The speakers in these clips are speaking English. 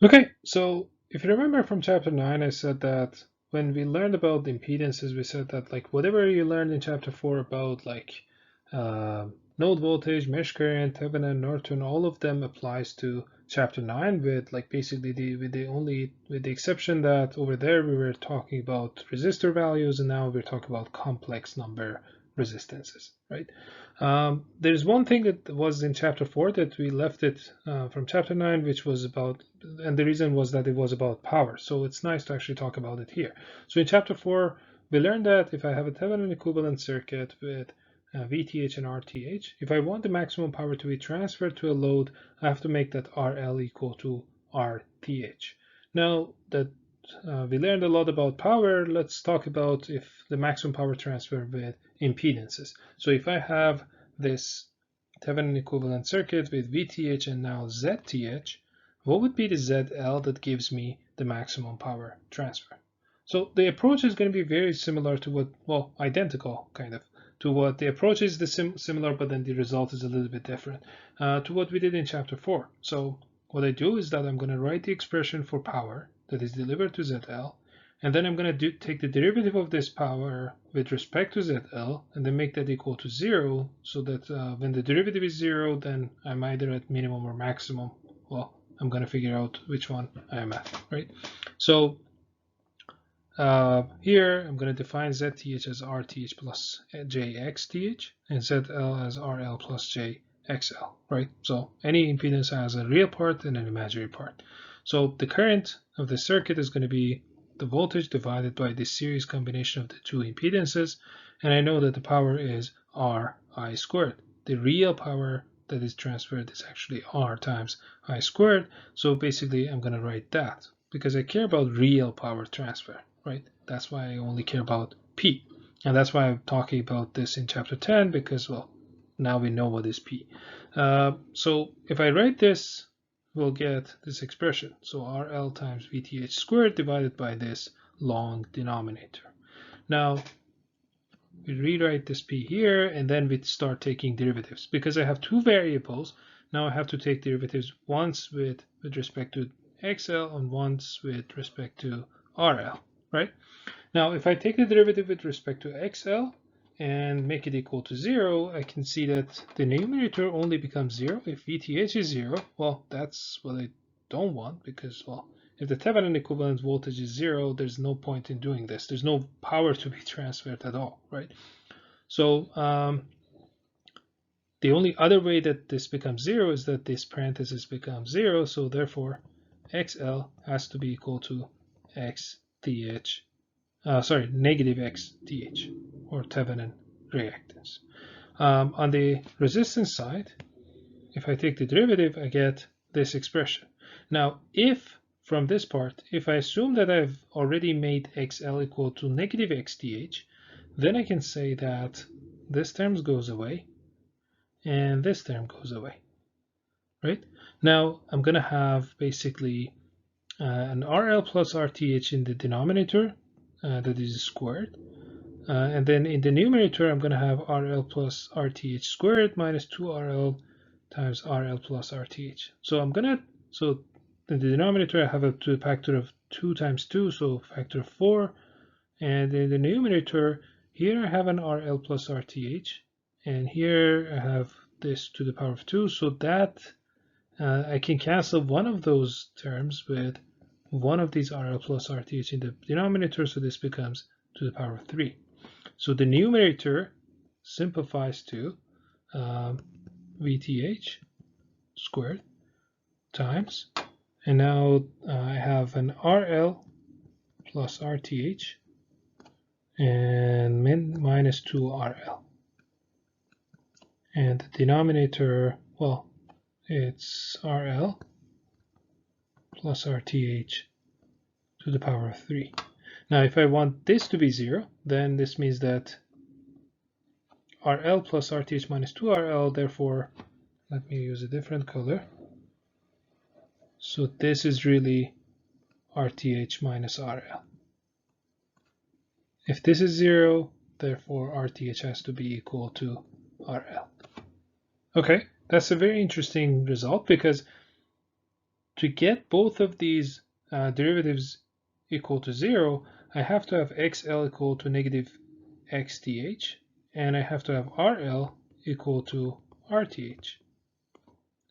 Okay, so if you remember from chapter 9, I said that when we learned about the impedances, we said that like whatever you learned in chapter 4 about like uh, node voltage, mesh current, Thevenin, Norton, all of them applies to chapter 9 with like basically with the exception that over there we were talking about resistor values and now we're talking about complex number resistances, right? There's one thing that was in chapter 4 that we left it from chapter 9, which was about, and the reason was that it was about power. So it's nice to actually talk about it here. So in chapter 4, we learned that if I have a Thevenin equivalent circuit with VTH and RTH, if I want the maximum power to be transferred to a load, I have to make that RL equal to RTH. Now that we learned a lot about power, let's talk about if the maximum power transfer with impedances. So if I have this Thevenin equivalent circuit with VTH and now ZTH, what would be the ZL that gives me the maximum power transfer? So the approach is going to be very similar to what, well, identical kind of, to what the approach is similar, but then the result is a little bit different to what we did in chapter 4. So what I do is that I'm going to write the expression for power that is delivered to ZL, and then I'm going to take the derivative of this power with respect to ZL and then make that equal to 0 so that when the derivative is 0, then I'm either at minimum or maximum. Well, I'm going to figure out which one I am at, right? So here I'm going to define ZTH as RTH plus JXTH and ZL as RL plus JXL, right? So any impedance has a real part and an imaginary part. So the current of the circuit is going to be the voltage divided by this series combination of the two impedances, and I know that the power is RI squared. The real power that is transferred is actually R times I squared, so basically I'm going to write that because I care about real power transfer, right? That's why I only care about P. And that's why I'm talking about this in chapter 10 because, well, now we know what is P. So if I write this, we'll get this expression. So RL times VTH squared divided by this long denominator. Now, we rewrite this P here, and then we start taking derivatives. Because I have two variables, now I have to take derivatives once with respect to XL and once with respect to RL, right? Now, if I take the derivative with respect to XL and make it equal to 0, I can see that the numerator only becomes 0 if VTH is 0. Well, that's what I don't want because, well, if the Thevenin equivalent voltage is 0, there's no point in doing this. There's no power to be transferred at all, right? So the only other way that this becomes 0 is that this parenthesis becomes 0, so therefore XL has to be equal to XTH negative XTH, or Thevenin reactance. On the resistance side, if I take the derivative, I get this expression. Now, if from this part, if I assume that I've already made XL equal to negative XTH, then I can say that this term goes away and this term goes away, right? Now, I'm going to have basically an RL plus RTH in the denominator that is squared. And then in the numerator, I'm going to have RL plus RTH squared minus 2RL times RL plus RTH. So so in the denominator, I have a to the factor of 2 times 2, so factor of 4. And in the numerator, here I have an RL plus RTH. And here I have this to the power of 2, so that I can cancel one of those terms with one of these RL plus RTH in the denominator, so this becomes to the power of 3. So the numerator simplifies to VTH squared times, and now I have an RL plus RTH and minus 2RL. And the denominator, well, it's RL plus RTH to the power of 3. Now, if I want this to be 0, then this means that RL plus RTH minus 2RL, therefore, let me use a different color. So this is really RTH minus RL. If this is 0, therefore RTH has to be equal to RL. Okay, that's a very interesting result because To get both of these derivatives equal to 0, I have to have xl equal to negative xth, and I have to have rl equal to rth.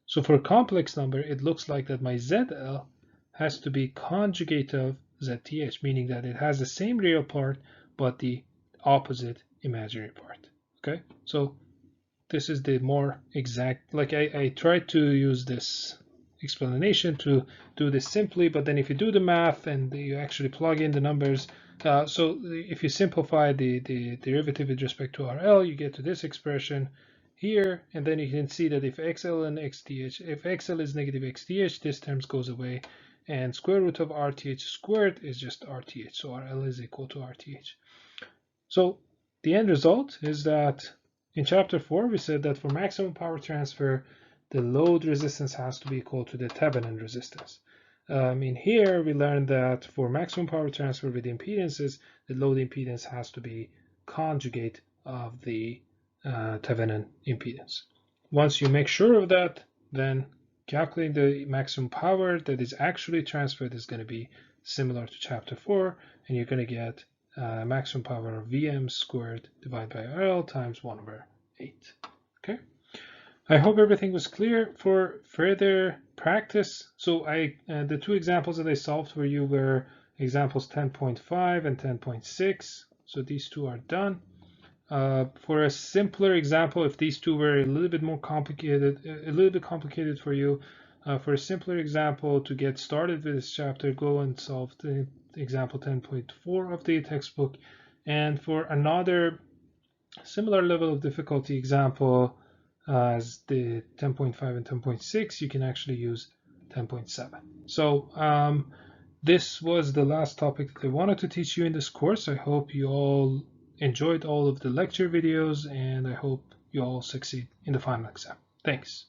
So for a complex number, it looks like that my zl has to be conjugate of zth, meaning that it has the same real part, but the opposite imaginary part. Okay, so this is the more exact, like I tried to use this explanation to do this simply, but then if you do the math and you actually plug in the numbers, so if you simplify the derivative with respect to RL, you get to this expression here, and then you can see that if XL and XTH, if XL is negative XTH, this term goes away, and square root of RTH squared is just RTH, so RL is equal to RTH. So the end result is that in chapter 4, we said that for maximum power transfer, the load resistance has to be equal to the Thevenin resistance. In here, we learned that for maximum power transfer with impedances, the load impedance has to be conjugate of the Thevenin impedance. Once you make sure of that, then calculating the maximum power that is actually transferred is going to be similar to chapter 4, and you're going to get maximum power of Vm squared divided by RL times 1/8. Okay. I hope everything was clear. For further practice, so the two examples that I solved for you were examples 10.5 and 10.6. So these two are done. For a simpler example, if these two were a little bit more complicated, for you, for a simpler example to get started with this chapter, go and solve the example 10.4 of the textbook. And for another similar level of difficulty example as the 10.5 and 10.6, you can actually use 10.7. So this was the last topic that I wanted to teach you in this course. I hope you all enjoyed all of the lecture videos, and I hope you all succeed in the final exam. Thanks.